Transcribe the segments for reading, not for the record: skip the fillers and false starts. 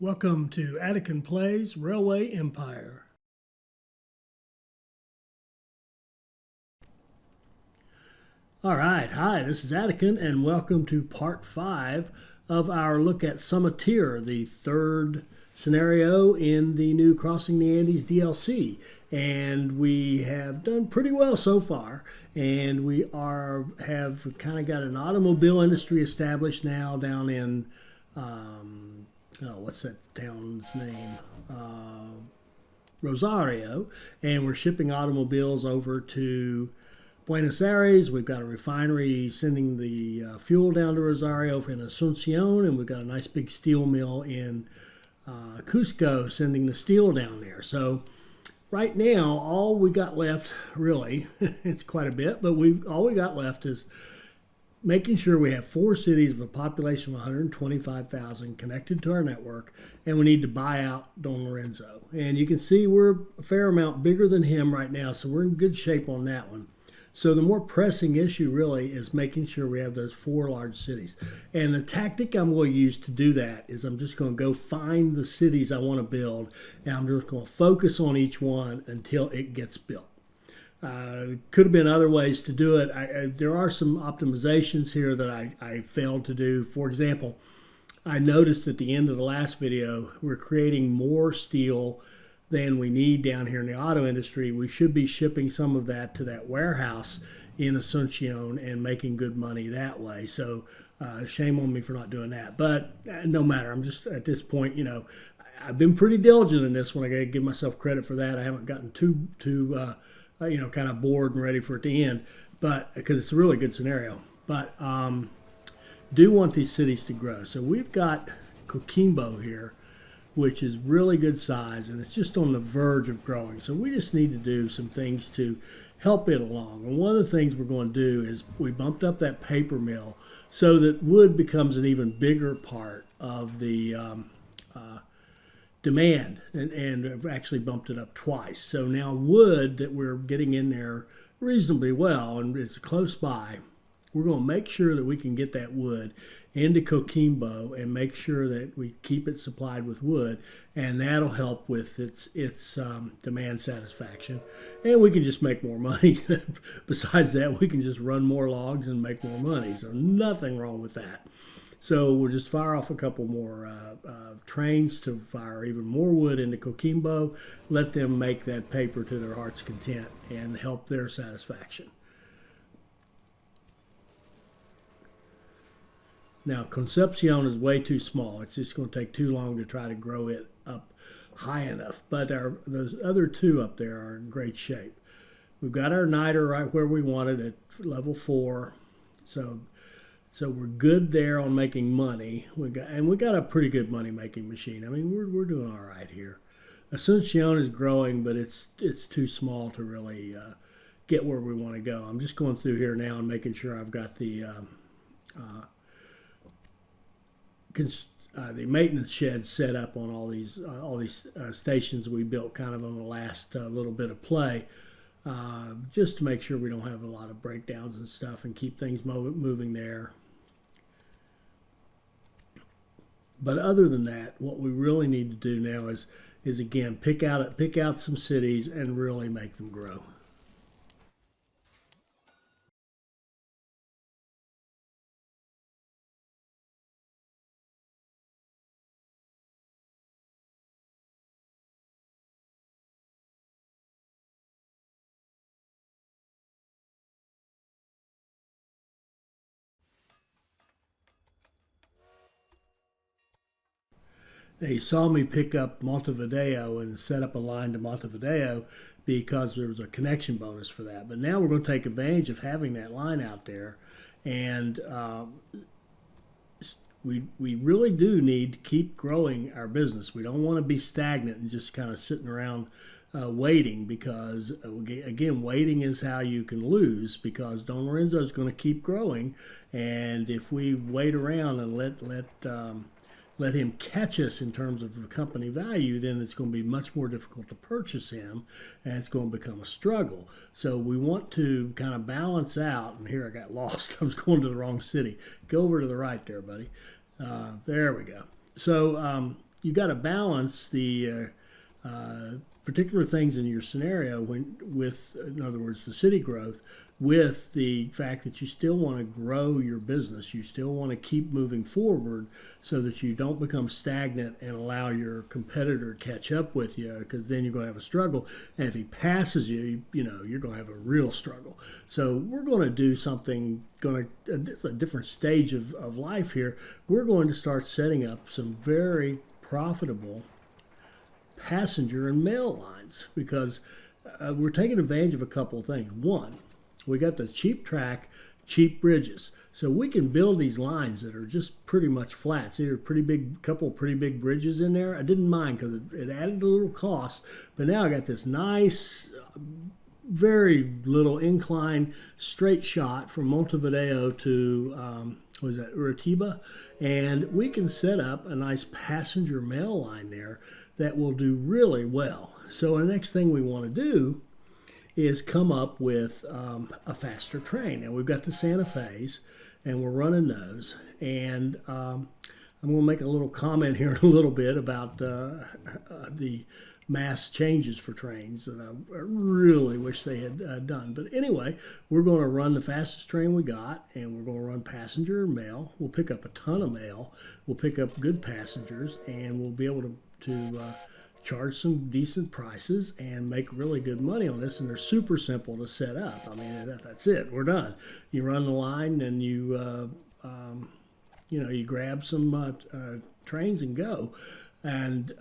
Welcome to Attican Plays Railway Empire. All right, hi, this is Attican, and welcome to part 5 of our look at Summiteer, the third scenario in the new Crossing the Andes DLC. And we have done pretty well so far, and we have kind of got an automobile industry established now down in what's that town's name? Rosario, and we're shipping automobiles over to Buenos Aires. We've got a refinery sending the fuel down to Rosario in Asuncion, and we've got a nice big steel mill in Cusco sending the steel down there. So right now, all we got left, really, it's quite a bit, but all we got left is making sure we have 4 cities with a population of 125,000 connected to our network, and we need to buy out Don Lorenzo. And you can see we're a fair amount bigger than him right now, so we're in good shape on that one. So the more pressing issue really is making sure we have those 4 large cities. And the tactic I'm going to use to do that is I'm just going to go find the cities I want to build, and I'm just going to focus on each one until it gets built. Could have been other ways to do it. There are some optimizations here that I failed to do. For example, I noticed at the end of the last video, we're creating more steel than we need down here in the auto industry. We should be shipping some of that to that warehouse in Asuncion and making good money that way. So shame on me for not doing that. But no matter, I'm just at this point, I've been pretty diligent in this one. I got to give myself credit for that. I haven't gotten too kind of bored and ready for it to end, but because it's a really good scenario. But do want these cities to grow. So we've got Coquimbo here, which is really good size, and it's just on the verge of growing. So we just need to do some things to help it along. And one of the things we're going to do is we bumped up that paper mill so that wood becomes an even bigger part of the demand, and actually bumped it up twice. So now wood that we're getting in there reasonably well, and it's close by, we're going to make sure that we can get that wood into Coquimbo and make sure that we keep it supplied with wood, and that'll help with its demand satisfaction, and we can just make more money. Besides that, we can just run more logs and make more money, so nothing wrong with that. So we'll just fire off a couple more trains to fire even more wood into Coquimbo, let them make that paper to their heart's content and help their satisfaction. Now, Concepcion is way too small. It's just going to take too long to try to grow it up high enough. But those other 2 up there are in great shape. We've got our niter right where we want it at level 4. So we're good there on making money. We got a pretty good money making machine. I mean, we're doing all right here. Asuncion is growing, but it's too small to really get where we want to go. I'm just going through here now and making sure I've got the maintenance sheds set up on all these stations we built kind of on the last little bit of play, just to make sure we don't have a lot of breakdowns and stuff and keep things moving there. But other than that, what we really need to do now is again pick out some cities and really make them grow. They saw me pick up Montevideo and set up a line to Montevideo because there was a connection bonus for that. But now we're going to take advantage of having that line out there, and we really do need to keep growing our business. We don't want to be stagnant and just kind of sitting around waiting, because again, waiting is how you can lose, because Don Lorenzo is going to keep growing, and if we wait around and let him catch us in terms of the company value, then it's going to be much more difficult to purchase him, and it's going to become a struggle. So we want to kind of balance out, and here I got lost. I was going to the wrong city. Go over to the right there, buddy. There we go. So you got to balance the particular things in your scenario with, in other words, the city growth, with the fact that you still want to grow your business. You still want to keep moving forward so that you don't become stagnant and allow your competitor to catch up with you, because then you're going to have a struggle. And if he passes you, you're going to have a real struggle. So we're going to do something, it's a different stage of life here. We're going to start setting up some very profitable passenger and mail lines, because we're taking advantage of a couple of things. One, we got the cheap track, cheap bridges, so we can build these lines that are just pretty much flat. See, there's couple pretty big bridges in there. I didn't mind because it added a little cost, but now I got this nice, very little incline straight shot from Montevideo to Uritiba, and we can set up a nice passenger mail line there that will do really well. So the next thing we want to do is come up with a faster train. And we've got the Santa Fe's, and we're running those. And I'm going to make a little comment here in a little bit about the mass changes for trains that I really wish they had done. But anyway, we're going to run the fastest train we got, and we're going to run passenger and mail. We'll pick up a ton of mail. We'll pick up good passengers, and we'll be able to charge some decent prices and make really good money on this. And they're super simple to set up. I mean, that's it. We're done. You run the line, and you grab some trains and go. And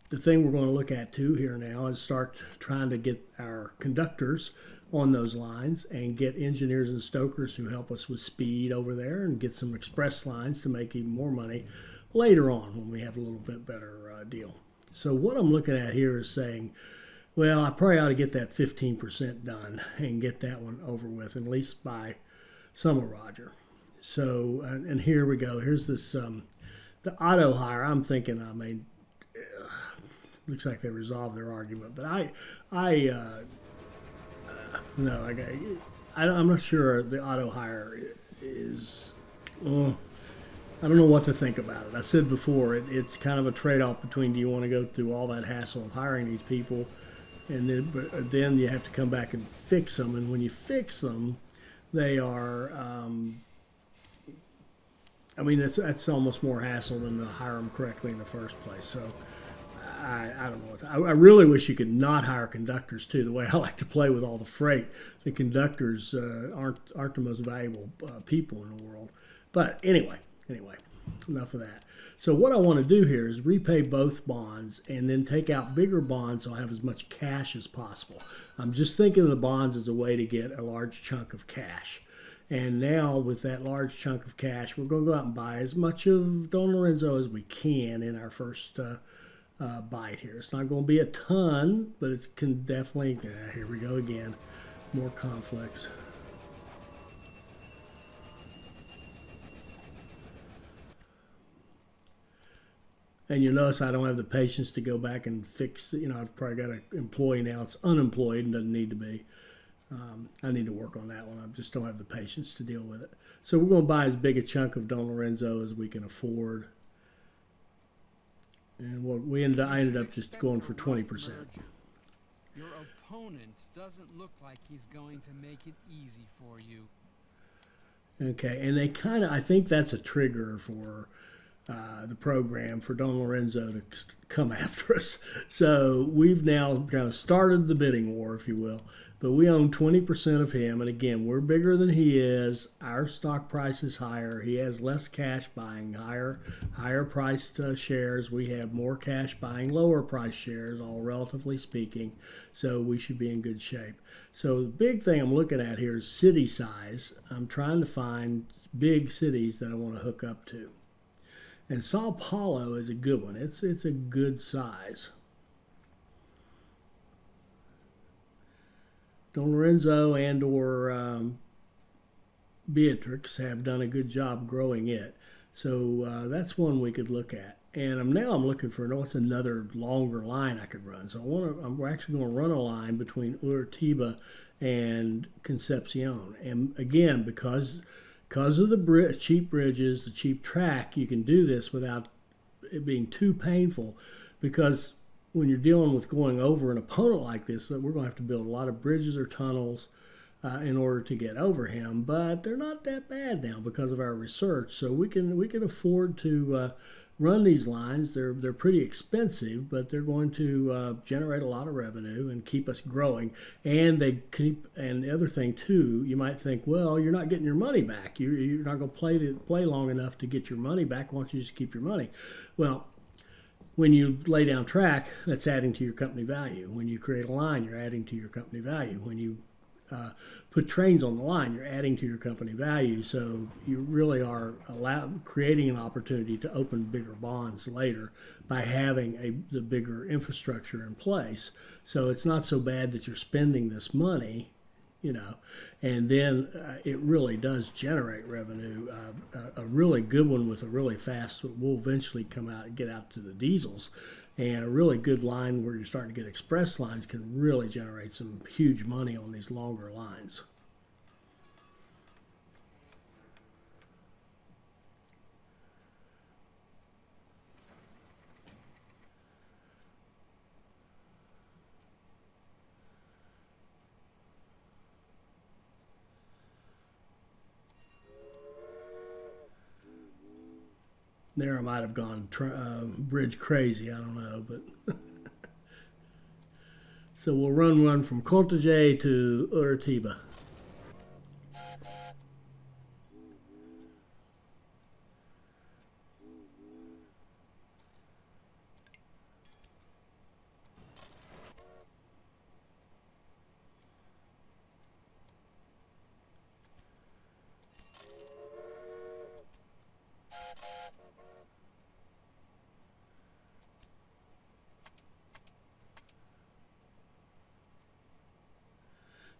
the thing we're going to look at too here now is start trying to get our conductors on those lines and get engineers and stokers who help us with speed over there, and get some express lines to make even more money later on when we have a little bit better deal. So what I'm looking at here is saying, well, I probably ought to get that 15% done and get that one over with, at least by summer, Roger. So, and here we go. Here's this, the auto hire. I'm thinking, looks like they resolved their argument, but I'm not sure the auto hire is, I don't know what to think about it. I said before, it's kind of a trade-off between, do you want to go through all that hassle of hiring these people, and then you have to come back and fix them, and when you fix them, they are, that's almost more hassle than to hire them correctly in the first place. So I don't know. I really wish you could not hire conductors too. The way I like to play with all the freight, the conductors aren't the most valuable people in the world. But anyway, enough of that. So what I want to do here is repay both bonds and then take out bigger bonds so I have as much cash as possible. I'm just thinking of the bonds as a way to get a large chunk of cash. And now with that large chunk of cash, we're going to go out and buy as much of Don Lorenzo as we can in our first bite here. It's not going to be a ton, but it can definitely, here we go again, more conflicts. And you'll notice I don't have the patience to go back and fix, I've probably got an employee now that's unemployed and doesn't need to be. I need to work on that one. I just don't have the patience to deal with it. So we're going to buy as big a chunk of Don Lorenzo as we can afford. And I ended up just going for 20%. Your opponent doesn't look like he's going to make it easy for you. Okay, and I think that's a trigger for the program for Don Lorenzo to come after us. So we've now kind of started the bidding war, if you will. But we own 20% of him, and again, we're bigger than he is. Our stock price is higher. He has less cash buying higher priced shares. We have more cash buying lower priced shares, all relatively speaking. So we should be in good shape. So the big thing I'm looking at here is city size. I'm trying to find big cities that I want to hook up to. And Sao Paulo is a good one. It's a good size. Don Lorenzo and or Beatrix have done a good job growing it. So that's one we could look at. And I'm looking for what's another longer line I could run. So I'm actually going to run a line between Uritiba and Concepcion. And again, because of the cheap bridges, the cheap track, you can do this without it being too painful, because when you're dealing with going over an opponent like this, that we're going to have to build a lot of bridges or tunnels in order to get over him. But they're not that bad now because of our research, so we can afford to run these lines. They're pretty expensive, but they're going to generate a lot of revenue and keep us growing. And they keep. And the other thing too, you might think, well, you're not getting your money back. You're not going to play long enough to get your money back. Why don't you just keep your money? Well, when you lay down track, that's adding to your company value. When you create a line, you're adding to your company value. When you put trains on the line, you're adding to your company value. So you really are creating an opportunity to open bigger bonds later by having the bigger infrastructure in place. So it's not so bad that you're spending this money, and then it really does generate revenue. A really good one with a really fast, will eventually come out and get out to the diesels. And a really good line where you're starting to get express lines can really generate some huge money on these longer lines. There I might have gone bridge crazy, I don't know, but so we'll run one from Contagé to Uritiba.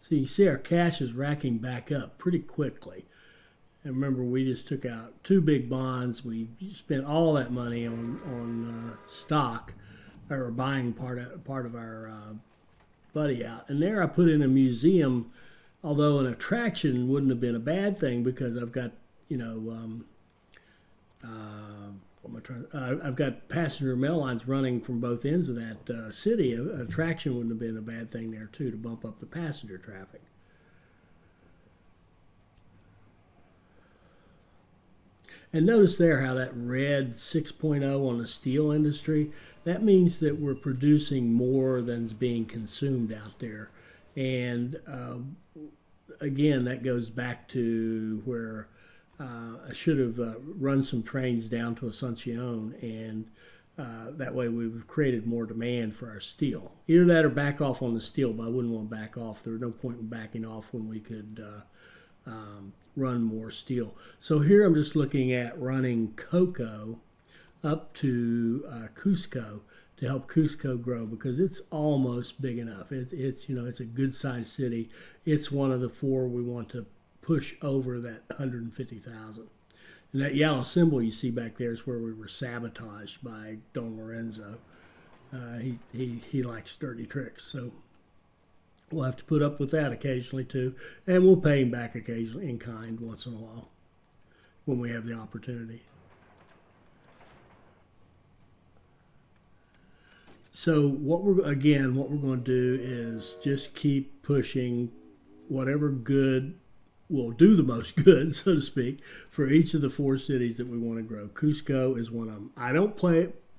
So you see our cash is racking back up pretty quickly. And remember, we just took out 2 big bonds. We spent all that money on stock, or buying part of our buddy out. And there I put in a museum, although an attraction wouldn't have been a bad thing, because I've got, I've got passenger mail lines running from both ends of that city. An attraction wouldn't have been a bad thing there too, to bump up the passenger traffic. And notice there how that red 6.0 on the steel industry, that means that we're producing more than's being consumed out there. And again, that goes back to where I should have run some trains down to Asuncion, and that way we've created more demand for our steel. Either that or back off on the steel, but I wouldn't want to back off. There was no point in backing off when we could run more steel. So here I'm just looking at running cocoa up to Cusco to help Cusco grow, because it's almost big enough. It's a good sized city. It's one of the 4 we want to push over that 150,000. And that yellow symbol you see back there is where we were sabotaged by Don Lorenzo. He likes dirty tricks, so we'll have to put up with that occasionally too, and we'll pay him back occasionally in kind once in a while when we have the opportunity. So what we're going to do is just keep pushing whatever good will do the most good, so to speak, for each of the 4 cities that we want to grow. Cusco is one of them. I don't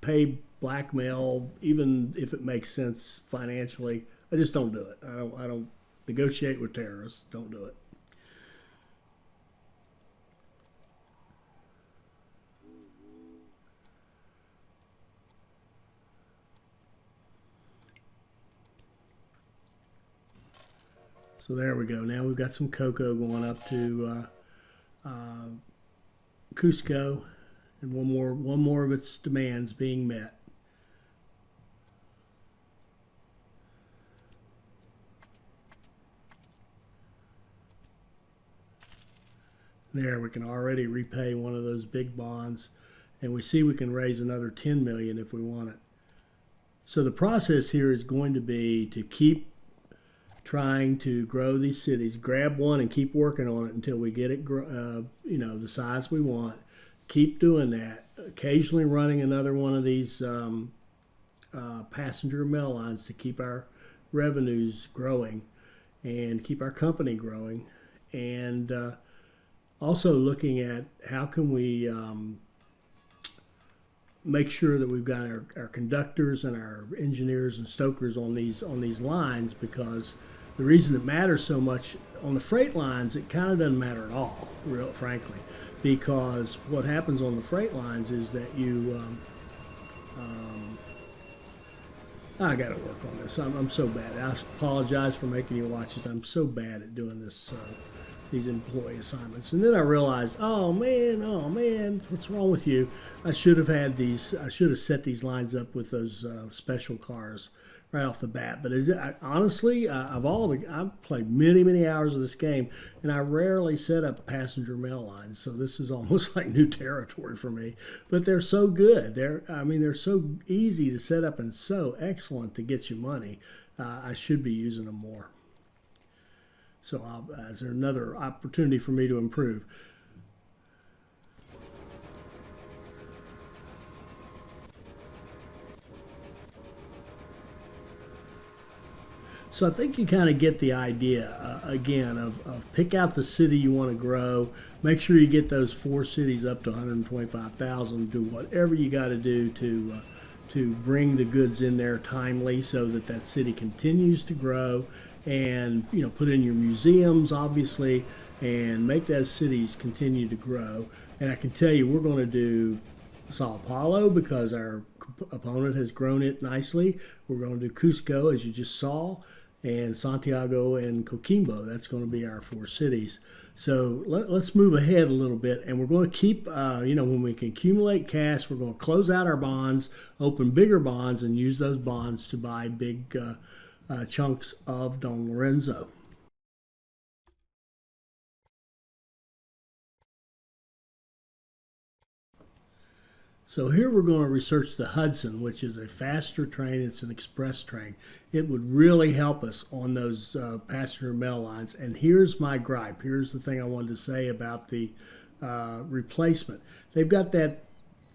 pay blackmail, even if it makes sense financially. I just don't do it. I don't negotiate with terrorists. Don't do it. So there we go. Now we've got some cocoa going up to Cusco, and one more of its demands being met. There, we can already repay one of those big bonds, and we see we can raise another 10 million if we want it. So the process here is going to be to keep trying to grow these cities, grab one and keep working on it until we get it, the size we want. keep doing that. Occasionally running another one of these passenger mail lines to keep our revenues growing and keep our company growing, and also looking at how can we make sure that we've got our conductors and our engineers and stokers on these lines, because the reason it matters so much on the freight lines, it kind of doesn't matter at all, real frankly, because what happens on the freight lines is that you I got to work on this. I'm so bad. I apologize for making you watch this. I'm so bad at doing this, these employee assignments. And then I realized, oh man, what's wrong with you? I should have had these. I should have set these lines up with those special cars right off the bat. But honestly, I've played many hours of this game, and I rarely set up passenger mail lines. So this is almost like new territory for me. But they're so good. They're so easy to set up and so excellent to get you money. I should be using them more. So is there another opportunity for me to improve? So I think you kind of get the idea, again, of pick out the city you want to grow. Make sure you get those 4 cities up to 125,000. Do whatever you got to do to bring the goods in there timely so that that city continues to grow. And put in your museums, obviously, and make those cities continue to grow. And I can tell you, we're going to do Sao Paulo because our opponent has grown it nicely. We're going to do Cusco, as you just saw, and Santiago and Coquimbo. That's going to be our 4 cities. So let's move ahead a little bit, and we're going to keep, when we can accumulate cash, we're going to close out our bonds, open bigger bonds, and use those bonds to buy big chunks of Don Lorenzo. So here we're going to research the Hudson, which is a faster train. It's an express train. It would really help us on those passenger mail lines. And here's my gripe. Here's the thing I wanted to say about the replacement. They've got that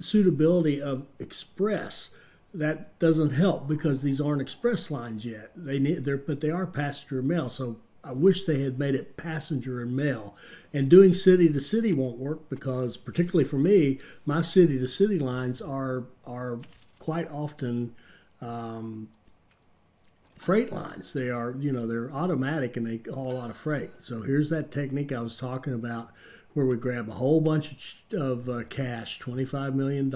suitability of express. That doesn't help because these aren't express lines yet. But they are passenger mail. So I wish they had made it passenger and mail. And doing city to city won't work because, particularly for me, my city to city lines are quite often freight lines. They are, they're automatic and they haul a lot of freight. So here's that technique I was talking about, where we grab a whole bunch of cash, $25 million,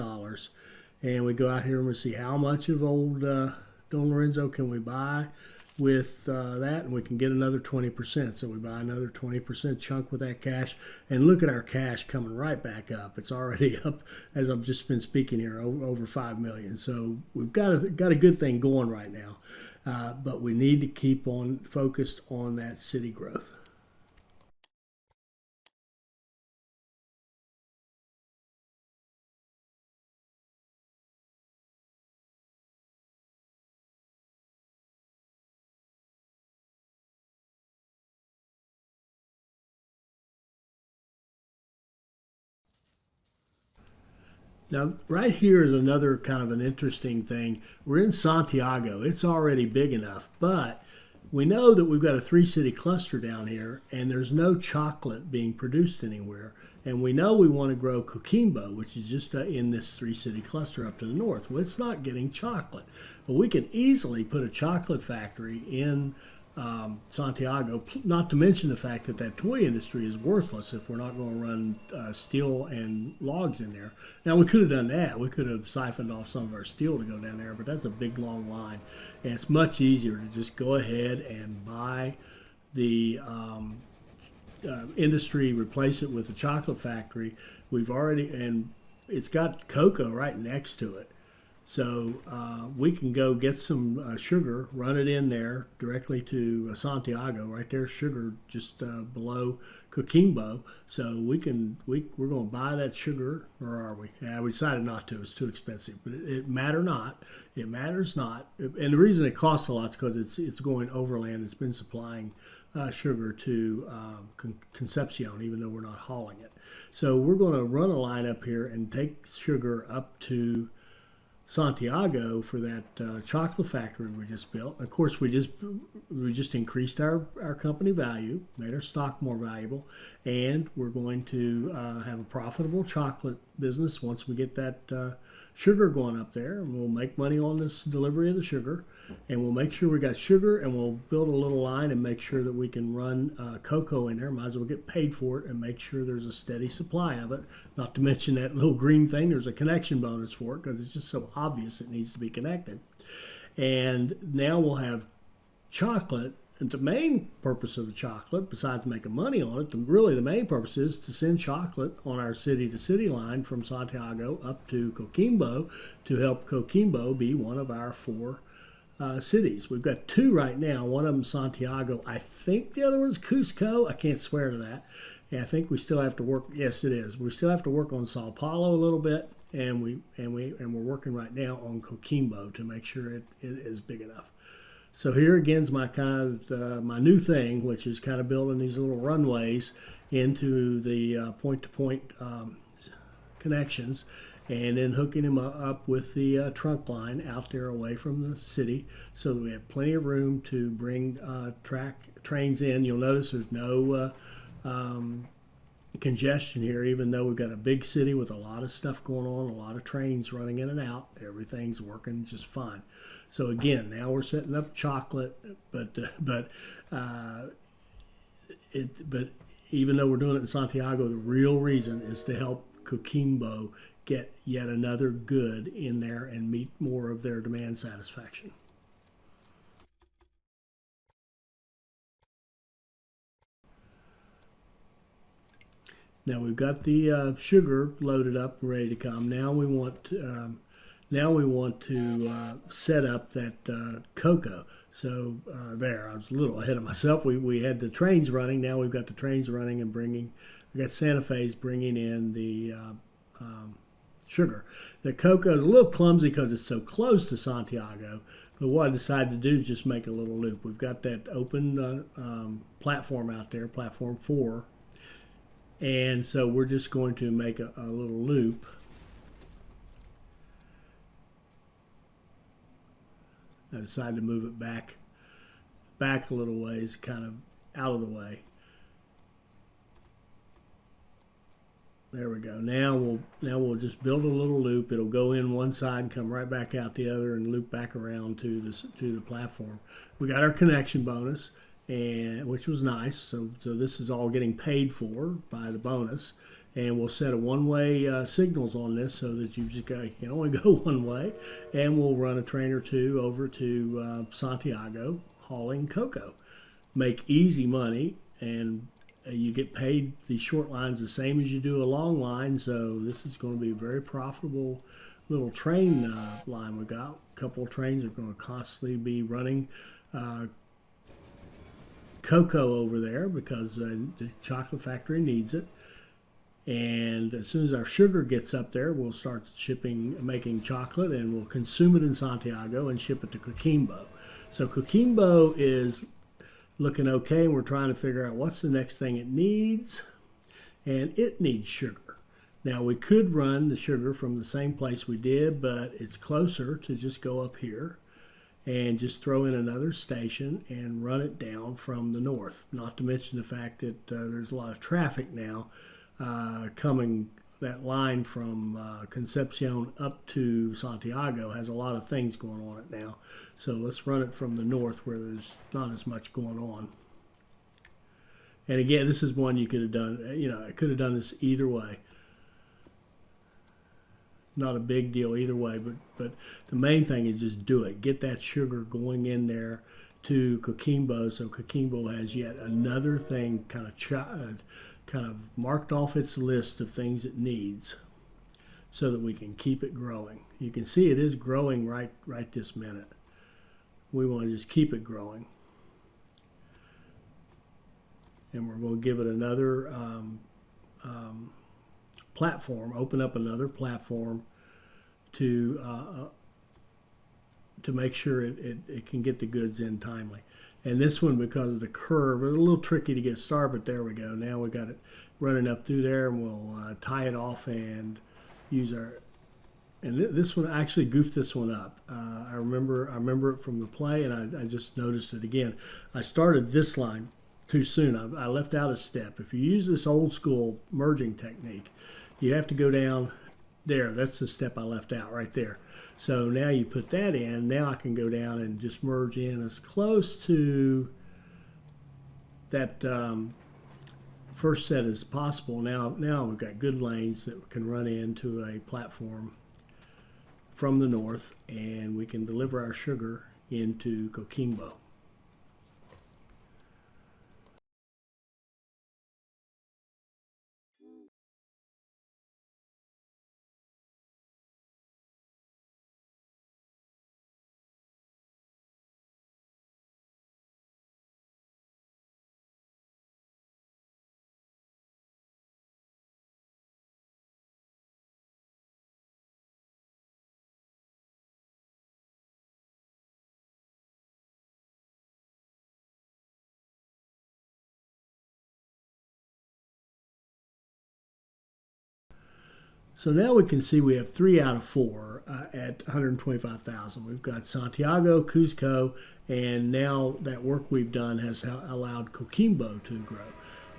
and we go out here and we see how much of old Don Lorenzo can we buy with that, and we can get another 20%. So we buy another 20% chunk with that cash, and look at our cash coming right back up. It's already up, as I've just been speaking here, over 5 million. So we've got a good thing going right now, but we need to keep on focused on that city growth. Now, right here is another kind of an interesting thing. We're in Santiago. It's already big enough, but we know that we've got a 3-city cluster down here, and there's no chocolate being produced anywhere. And we know we want to grow Coquimbo, which is just in this 3-city cluster up to the north. Well, it's not getting chocolate. But we can easily put a chocolate factory in Santiago, not to mention the fact that that toy industry is worthless if we're not going to run steel and logs in there. Now, we could have done that. We could have siphoned off some of our steel to go down there, but that's a big, long line. And it's much easier to just go ahead and buy the industry, replace it with a chocolate factory. And it's got cocoa right next to it. So we can go get some sugar, run it in there directly to Santiago. Right there's sugar just below Coquimbo. So we're going to buy that sugar, or are we? Yeah, we decided not to. It's too expensive. But it matters not. It matters not. And the reason it costs a lot is because it's going overland. It's been supplying sugar to Concepcion, even though we're not hauling it. So we're going to run a line up here and take sugar up to Santiago for that chocolate factory we just built. Of course, we just increased our company value, made our stock more valuable, and we're going to have a profitable chocolate business once we get that sugar going up there. And we'll make money on this delivery of the sugar, and we'll make sure we got sugar, and we'll build a little line and make sure that we can run cocoa in there. Might as well get paid for it and make sure there's a steady supply of it. Not to mention that little green thing, there's a connection bonus for it because it's just so obvious it needs to be connected. And now we'll have chocolate. And the main purpose of the chocolate, besides making money on it, really the main purpose is to send chocolate on our city-to-city line from Santiago up to Coquimbo to help Coquimbo be one of our 4 cities. We've got 2 right now. One of them Santiago. I think the other one's Cusco. I can't swear to that. And I think we still have to work. Yes, it is. We still have to work on Sao Paulo a little bit, and we're working right now on Coquimbo to make sure it is big enough. So here again is my my new thing, which is kind of building these little runways into the point-to-point connections, and then hooking them up with the trunk line out there away from the city, so that we have plenty of room to bring trains in. You'll notice there's no congestion here, even though we've got a big city with a lot of stuff going on, a lot of trains running in and out. Everything's working just fine. So again, now we're setting up chocolate, but even though we're doing it in Santiago, the real reason is to help Coquimbo get yet another good in there and meet more of their demand satisfaction. Now we've got the sugar loaded up, ready to come. Now we want to set up that cocoa. So there, I was a little ahead of myself. We had the trains running. Now we've got the trains running and we got Santa Fe's bringing in the sugar. The cocoa is a little clumsy because it's so close to Santiago. But what I decided to do is just make a little loop. We've got that open platform out there, platform 4. And so we're just going to make a little loop. I decided to move it back a little ways, kind of out of the way. There we go. Now we'll just build a little loop. It'll go in one side and come right back out the other and loop back around to the platform. We got our connection bonus, and which was nice. So this is all getting paid for by the bonus. And we'll set a one-way signals on this so that you can only go one way. And we'll run a train or 2 over to Santiago hauling cocoa. Make easy money, and you get paid the short lines the same as you do a long line. So this is going to be a very profitable little train line we got. A couple of trains are going to constantly be running cocoa over there because the chocolate factory needs it. And as soon as our sugar gets up there, we'll start making chocolate, and we'll consume it in Santiago and ship it to Coquimbo. So Coquimbo is looking okay, and we're trying to figure out what's the next thing it needs, and it needs sugar. Now we could run the sugar from the same place we did, but it's closer to just go up here and just throw in another station and run it down from the north. Not to mention the fact that there's a lot of traffic now coming. That line from Concepcion up to Santiago has a lot of things going on it now. So let's run it from the north where there's not as much going on. And again, this is one you could have done, I could have done this either way. Not a big deal either way, but the main thing is just do it. Get that sugar going in there to Coquimbo, so Coquimbo has yet another thing kind of marked off its list of things it needs. so that we can keep it growing. You can see it is growing right this minute. We want to just keep it growing. And we're going to give it another platform, open up another platform to make sure it can get the goods in timely. And this one, because of the curve, it's a little tricky to get started, but there we go. Now we got it running up through there, and we'll tie it off and use our. And this one, I actually goofed this one up. I remember it from the play, and I just noticed it again. I started this line too soon. I left out a step. If you use this old school merging technique, you have to go down there. That's the step I left out right there. So now you put that in. Now I can go down and just merge in as close to that first set as possible. Now we've got good lanes that can run into a platform from the north, and we can deliver our sugar into Coquimbo. So now we can see we have 3 out of 4 at 125,000. We've got Santiago, Cuzco, and now that work we've done has allowed Coquimbo to grow.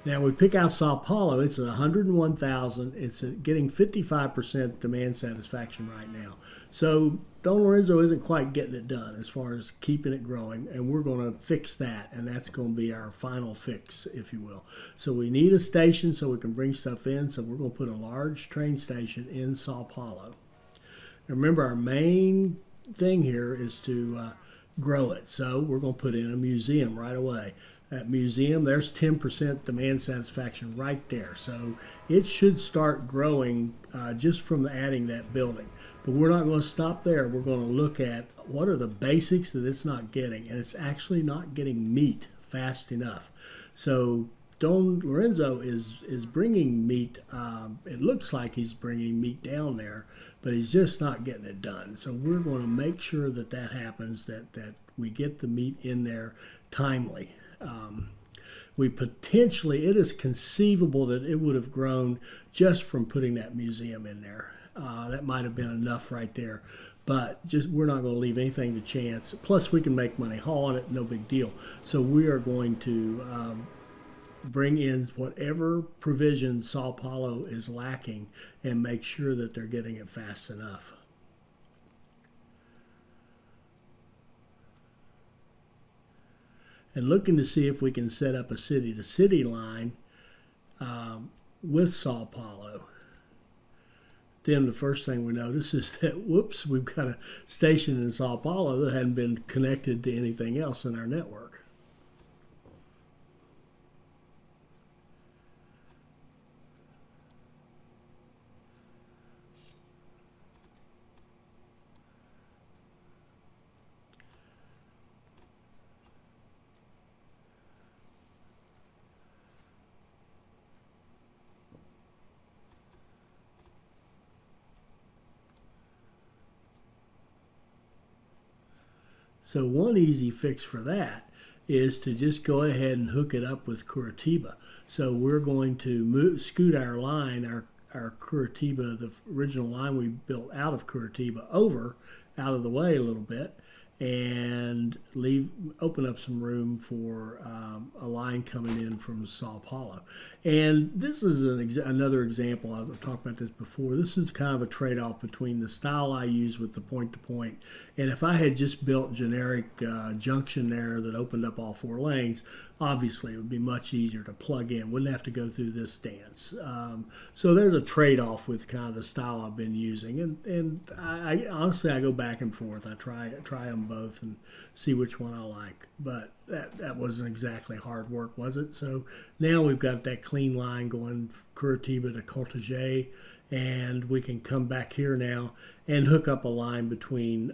Now we pick out Sao Paulo. It's at 101,000. It's getting 55% demand satisfaction right now. So Don Lorenzo isn't quite getting it done as far as keeping it growing, and we're going to fix that, and that's going to be our final fix, if you will. So we need a station so we can bring stuff in, so we're going to put a large train station in Sao Paulo. Now remember, our main thing here is to grow it, so we're going to put in a museum right away. That museum, there's 10% demand satisfaction right there. So it should start growing just from adding that building. But we're not going to stop there. We're going to look at what are the basics that it's not getting. And it's actually not getting meat fast enough. So Don Lorenzo is bringing meat. It looks like he's bringing meat down there, but he's just not getting it done. So we're going to make sure that happens, that we get the meat in there timely. We potentially, it is conceivable that it would have grown just from putting that museum in there. That might have been enough right there, but we're not going to leave anything to chance. Plus we can make money hauling it, no big deal. So we are going to bring in whatever provision Sao Paulo is lacking and make sure that they're getting it fast enough. And looking to see if we can set up a city-to-city line with Sao Paulo. Then the first thing we notice is that, whoops, we've got a station in Sao Paulo that hadn't been connected to anything else in our network. So one easy fix for that is to just go ahead and hook it up with Curitiba. So we're going to scoot our line, our Curitiba, the original line we built out of Curitiba, out of the way a little bit, and open up some room for a line coming in from Sao Paulo. And this is another example. I've talked about this before. This is kind of a trade-off between the style I use with the point-to-point, and if I had just built generic junction there that opened up all 4 lanes, obviously it would be much easier to plug in. Wouldn't have to go through this dance. So there's a trade-off with kind of the style I've been using, and I honestly, I go back and forth. I try them both and see which one I like. But that wasn't exactly hard work, was it? So now we've got that clean line going Curitiba to Courtege, and we can come back here now and hook up a line between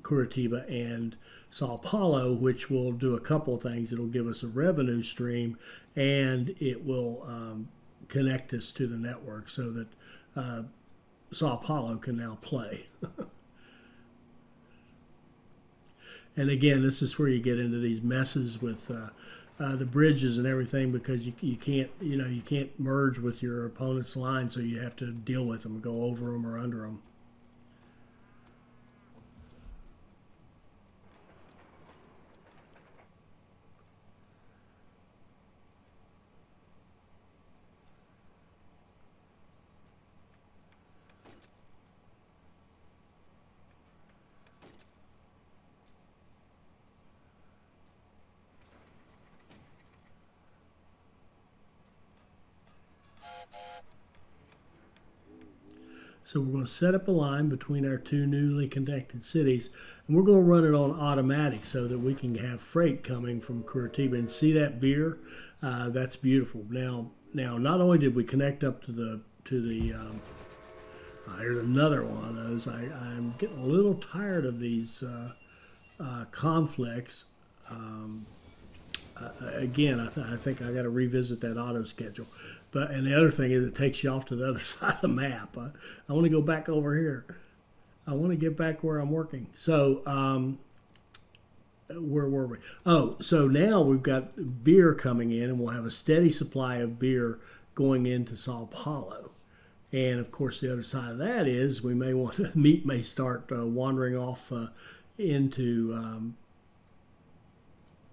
Curitiba and Sao Paulo, which will do a couple of things. It'll give us a revenue stream, and it will connect us to the network so that Sao Paulo can now play. And again, this is where you get into these messes with the bridges and everything, because you can't merge with your opponent's line, so you have to deal with them, go over them or under them. So we're going to set up a line between our two newly connected cities, and we're going to run it on automatic so that we can have freight coming from Curitiba. And see that beer? That's beautiful. Now, not only did we connect up to the here's another one of those. I'm getting a little tired of these conflicts. Again, I think I got to revisit that auto schedule. And the other thing is, it takes you off to the other side of the map. I want to go back over here. I want to get back where I'm working. So where were we? Oh, so now we've got beer coming in, and we'll have a steady supply of beer going into Sao Paulo. And of course, the other side of that is we may want meat may start wandering off into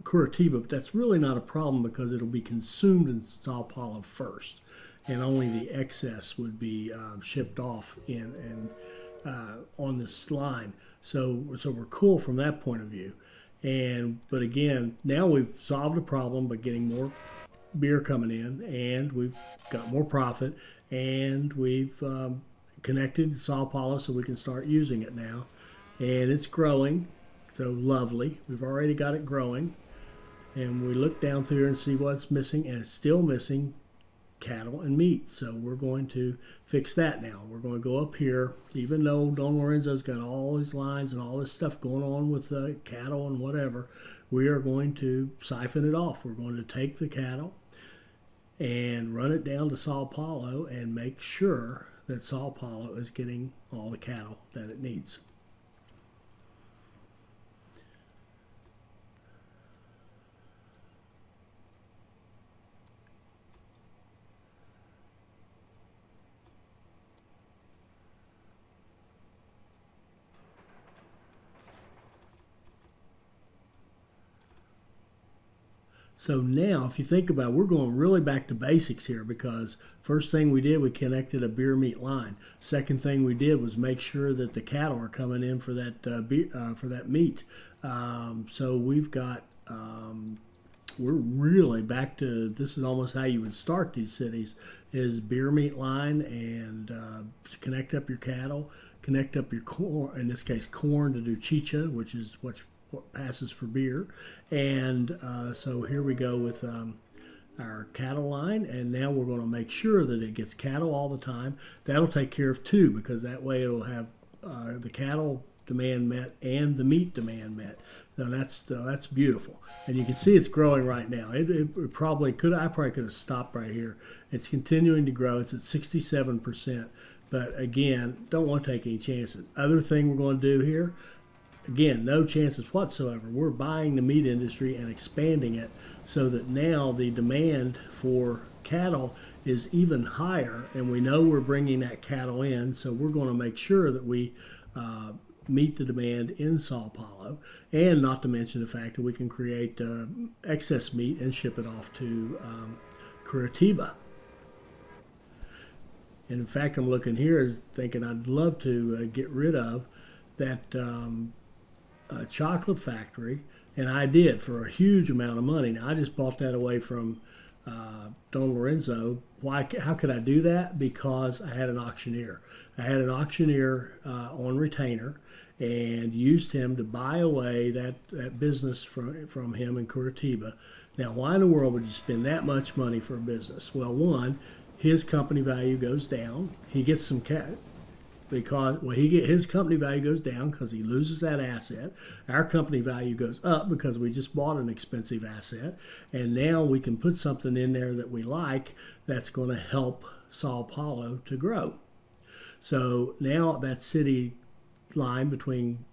Curitiba, but that's really not a problem because it'll be consumed in Sao Paulo first, and only the excess would be shipped off on this line. So we're cool from that point of view. But again, now we've solved a problem by getting more beer coming in, and we've got more profit, and we've connected Sao Paulo so we can start using it now, and it's growing. So lovely. We've already got it growing. And we look down through here and see what's missing, and it's still missing cattle and meat. So we're going to fix that now. We're going to go up here, even though Don Lorenzo's got all these lines and all this stuff going on with cattle and whatever, we are going to siphon it off. We're going to take the cattle and run it down to Sao Paulo and make sure that Sao Paulo is getting all the cattle that it needs. So now, if you think about it, we're going really back to basics here, because first thing we did, we connected a beer meat line. Second thing we did was make sure that the cattle are coming in for that meat. So we've got we're really back to, this is almost how you would start these cities, is beer meat line, and connect up your cattle, connect up your corn, in this case corn, to do chicha, which is what passes for beer. And so here we go with our cattle line, and now we're going to make sure that it gets cattle all the time. That'll take care of two, because that way it'll have the cattle demand met and the meat demand met. Now that's beautiful, and you can see it's growing right now. It probably could, I probably could have stopped right here. It's continuing to grow. It's at 67%, but again, don't want to take any chances. Other thing we're going to do here, again, no chances whatsoever. We're buying the meat industry and expanding it so that now the demand for cattle is even higher, and we know we're bringing that cattle in, so we're going to make sure that we meet the demand in Sao Paulo, and not to mention the fact that we can create excess meat and ship it off to Curitiba. And in fact, I'm looking here thinking I'd love to get rid of that chocolate factory, and I did, for a huge amount of money. Now, I just bought that away from Don Lorenzo. Why? How could I do that? Because I had an auctioneer. I had an auctioneer on retainer, and used him to buy away that business from him in Curitiba. Now, why in the world would you spend that much money for a business? Well, one, his company value goes down. He gets some cash because his company value goes down because he loses that asset. Our company value goes up because we just bought an expensive asset, and now we can put something in there that we like that's going to help Sao Paulo to grow. So now that city line between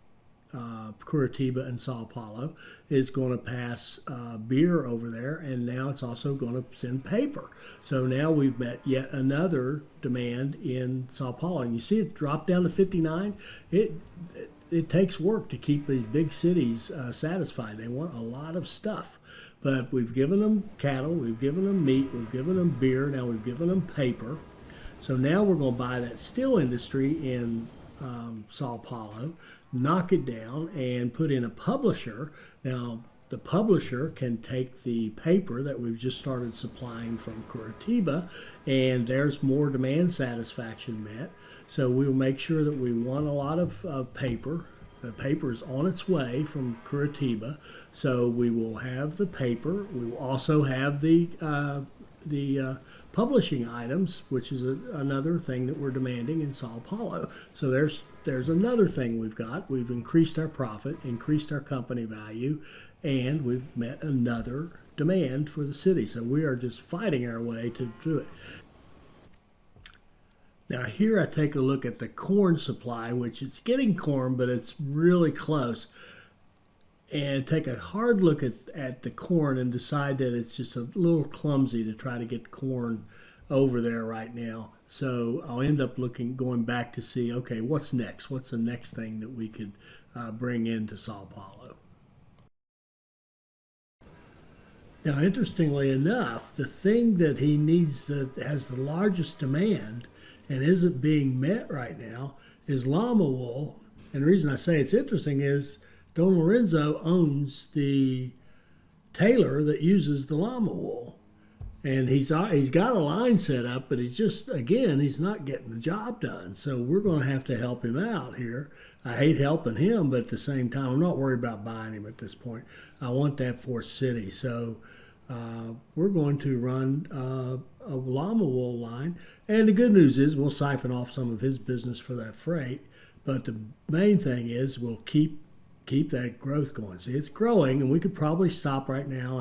Curitiba and Sao Paulo is going to pass beer over there, and now it's also going to send paper. So now we've met yet another demand in Sao Paulo, and you see it drop down to 59. It takes work to keep these big cities satisfied. They want a lot of stuff, but we've given them cattle, we've given them meat, we've given them beer, now we've given them paper. So now we're going to buy that steel industry in Sao Paulo, knock it down, and put in a publisher. Now, the publisher can take the paper that we've just started supplying from Curitiba, and there's more demand satisfaction met. So we'll make sure that we want a lot of paper. The paper is on its way from Curitiba, so we will have the paper. We will also have the publishing items, which is another thing that we're demanding in Sao Paulo. So there's another thing we've got. We've increased our profit, increased our company value, and we've met another demand for the city. So we are just fighting our way to do it. Now here I take a look at the corn supply, which it's getting corn, but it's really close. And take a hard look at the corn and decide that it's just a little clumsy to try to get corn over there right now. So I'll end up going back to see, okay, what's next? What's the next thing that we could bring into Sao Paulo? Now, interestingly enough, the thing that he needs that has the largest demand and isn't being met right now is llama wool. And the reason I say it's interesting is Don Lorenzo owns the tailor that uses the llama wool, and he's got a line set up, but he's not getting the job done. So we're going to have to help him out here. I hate helping him, but at the same time, I'm not worried about buying him at this point. I want that for city, so we're going to run a llama wool line, and the good news is we'll siphon off some of his business for that freight. But the main thing is we'll keep that growth going. See, it's growing, and we could probably stop right now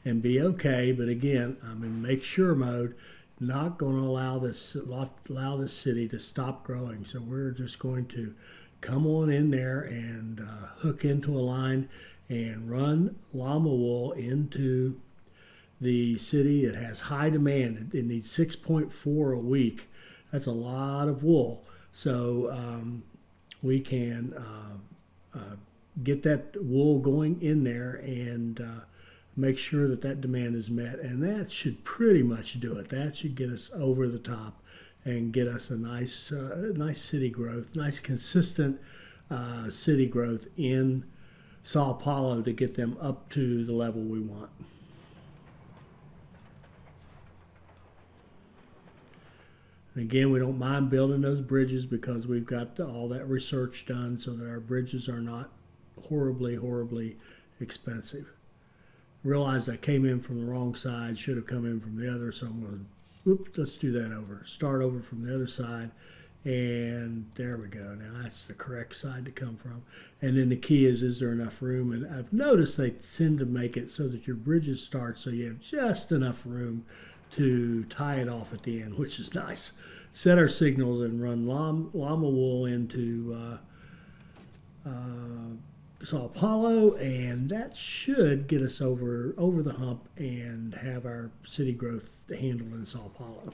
and be okay. But again, I'm in make sure mode. Not going to allow this city to stop growing. So we're just going to come on in there and hook into a line and run llama wool into the city. It has high demand. It needs 6.4 a week. That's a lot of wool. So we can get that wool going in there and make sure that demand is met, and that should pretty much do it. That should get us over the top and get us a nice city growth, nice consistent city growth in Sao Paulo to get them up to the level we want. And again, we don't mind building those bridges because we've got all that research done so that our bridges are not horribly expensive. Realized I came in from the wrong side, should have come in from the other, so I'm going to, let's do that over. Start over from the other side, and there we go. Now that's the correct side to come from. And then the key is there enough room? And I've noticed they tend to make it so that your bridges start so you have just enough room to tie it off at the end, which is nice. Set our signals and run llama wool into Sao Paulo, and that should get us over the hump and have our city growth handled in Sao Paulo.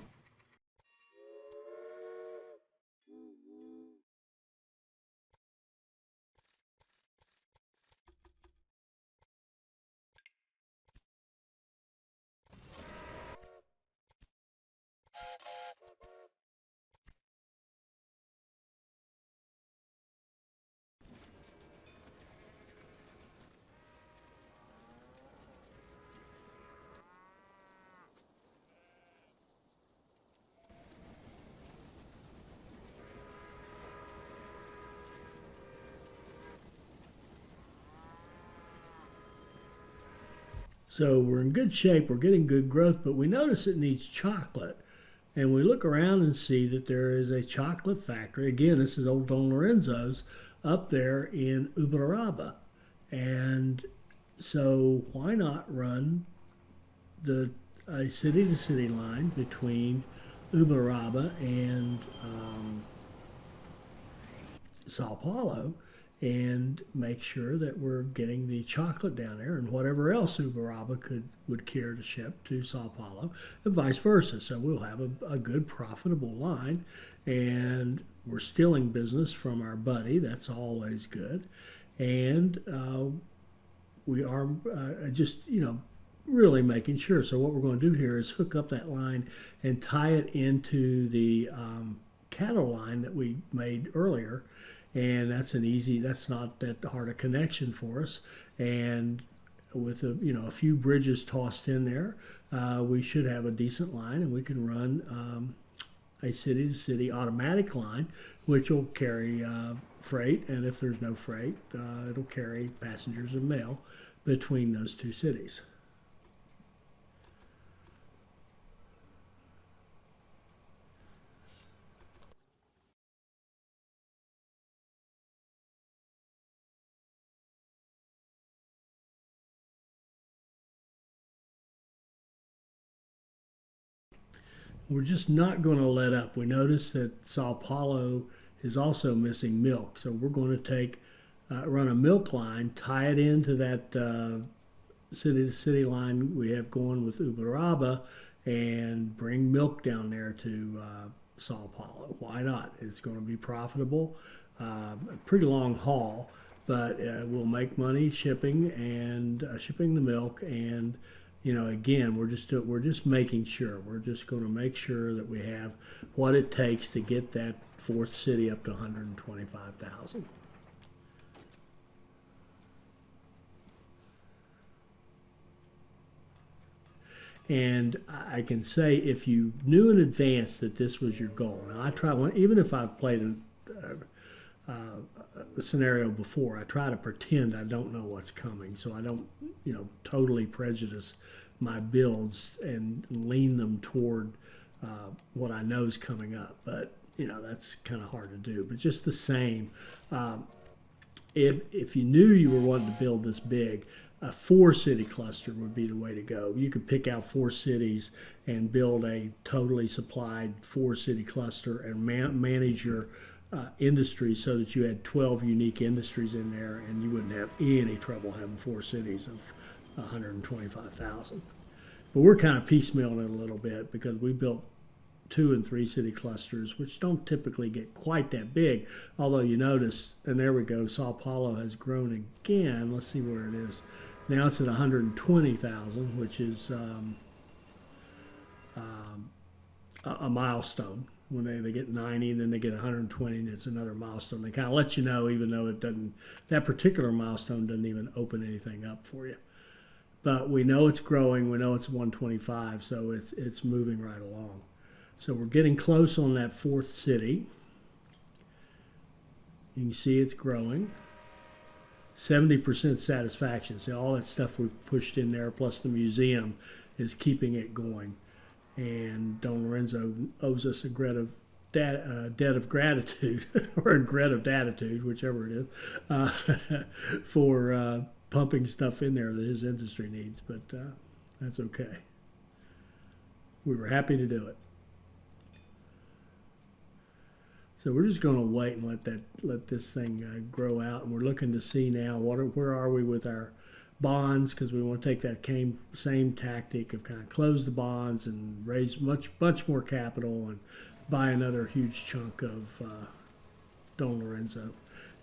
So we're in good shape, we're getting good growth, but we notice it needs chocolate. And we look around and see that there is a chocolate factory. Again, this is old Don Lorenzo's up there in Uberaba. And so why not run a city to city line between Uberaba and Sao Paulo and make sure that we're getting the chocolate down there and whatever else Uberaba would care to ship to Sao Paulo and vice versa. So we'll have a good profitable line, and we're stealing business from our buddy. That's always good. And we are just, really making sure. So what we're going to do here is hook up that line and tie it into the cattle line that we made earlier. And that's not that hard a connection for us. And with a few bridges tossed in there, we should have a decent line, and we can run a city to city automatic line, which will carry freight. And if there's no freight, it'll carry passengers and mail between those two cities. We're just not going to let up. We notice that Sao Paulo is also missing milk, so we're going to run a milk line, tie it into that city to city line we have going with Uberaba, and bring milk down there to Sao Paulo. Why not? It's going to be profitable, a pretty long haul, but we'll make money shipping the milk. And again, we're just making sure. We're just going to make sure that we have what it takes to get that fourth city up to 125,000. And I can say, if you knew in advance that this was your goal. Now, I try, even if I've played a scenario before, I try to pretend I don't know what's coming, so I don't, totally prejudice my builds and lean them toward what I know is coming up. But that's kind of hard to do. But just the same, if you knew you were wanting to build this big, a 4-city cluster would be the way to go. You could pick out 4 cities and build a totally supplied 4-city cluster and manage your industry so that you had 12 unique industries in there, and you wouldn't have any trouble having 4 cities of 125,000. But we're kind of piecemealing it a little bit because we built 2 and 3 city clusters, which don't typically get quite that big. Although you notice, and there we go, Sao Paulo has grown again. Let's see where it is. Now it's at 120,000, which is a milestone. When they get 90, and then they get 120, and it's another milestone. They kind of let you know, even though that particular milestone doesn't even open anything up for you. But we know it's growing. We know it's 125, so it's moving right along. So we're getting close on that 4th city. You can see it's growing. 70% satisfaction. So all that stuff we pushed in there, plus the museum, is keeping it going. And Don Lorenzo owes us a debt of gratitude, or a regret of datitude, whichever it is, for pumping stuff in there that his industry needs. But that's okay. We were happy to do it. So we're just going to wait and let this thing grow out, and we're looking to see now where are we with our bonds, because we want to take that same tactic of kind of close the bonds and raise much more capital and buy another huge chunk of Don Lorenzo.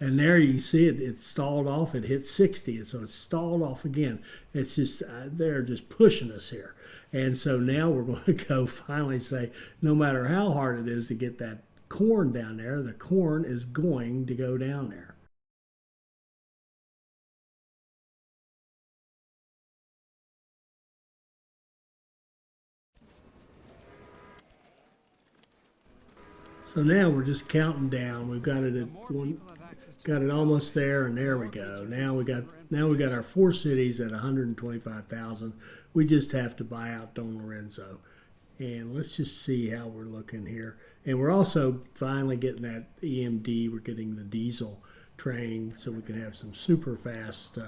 And there you can see it stalled off. It hit 60, and so it's stalled off again. It's just they're just pushing us here, and so now we're going to go finally say, no matter how hard it is to get that corn down there, the corn is going to go down there. So now we're just counting down. We've got it at Got it almost there, and there we go. Now we got our 4 cities at 125,000. We just have to buy out Don Lorenzo. And let's just see how we're looking here. And we're also finally getting that EMD. We're getting the diesel train so we can have some super fast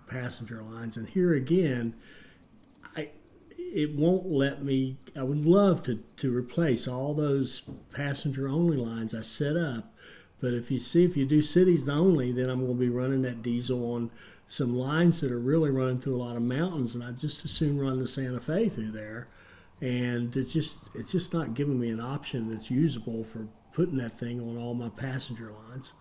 passenger lines. And here again, it won't let me. I would love to replace all those passenger only lines I set up. But if you do cities only, then I'm going to be running that diesel on some lines that are really running through a lot of mountains. And I'd just as soon run the Santa Fe through there. And it's just not giving me an option that's usable for putting that thing on all my passenger lines,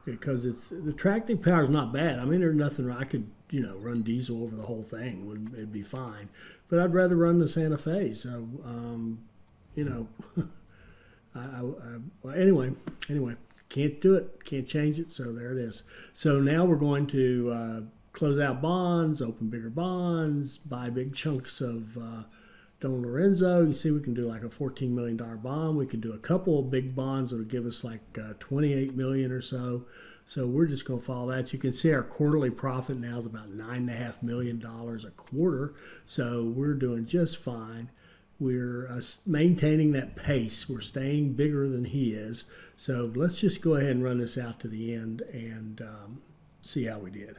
because the tracting power is not bad. I mean, there's nothing I could run diesel over the whole thing, it'd be fine. But I'd rather run the Santa Fe. So well, anyway, can't do it, can't change it. So there it is. So now we're going to close out bonds, open bigger bonds, buy big chunks of Don Lorenzo. You see, we can do like a $14 million bond. We can do a couple of big bonds that'll give us like 28 million or so. So we're just going to follow that. You can see our quarterly profit now is about $9.5 million a quarter. So we're doing just fine. We're maintaining that pace. We're staying bigger than he is. So let's just go ahead and run this out to the end and see how we did.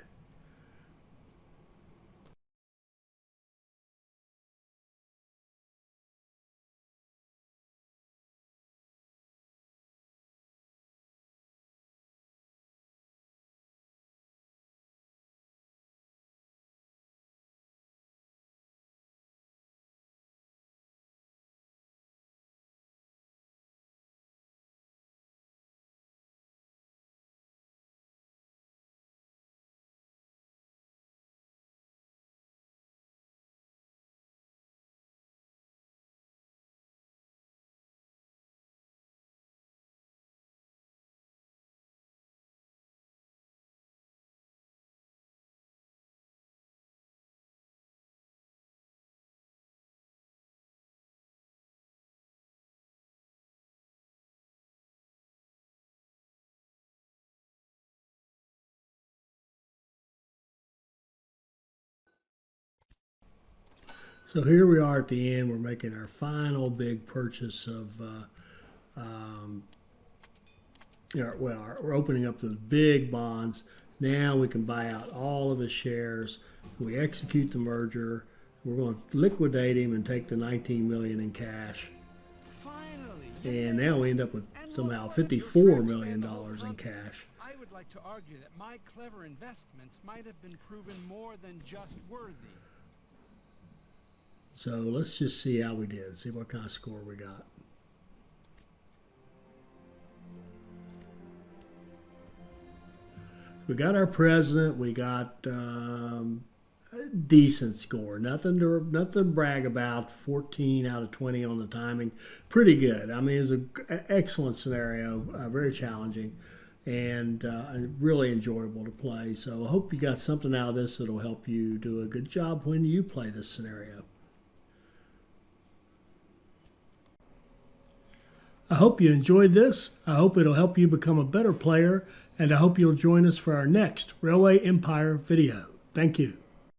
So here we are at the end. We're making our final big purchase of, we're opening up those big bonds. Now we can buy out all of his shares. We execute the merger. We're going to liquidate him and take the 19 million in cash. And now we end up with somehow $54 million in cash. I would like to argue that my clever investments might have been proven more than just worthy. So let's just see how we did, see what kind of score we got. We got our president, we got a decent score, nothing to brag about, 14 out of 20 on the timing, pretty good. I mean, it was an excellent scenario, very challenging, and really enjoyable to play. So I hope you got something out of this that'll help you do a good job when you play this scenario. I hope you enjoyed this. I hope it'll help you become a better player, and I hope you'll join us for our next Railway Empire video. Thank you.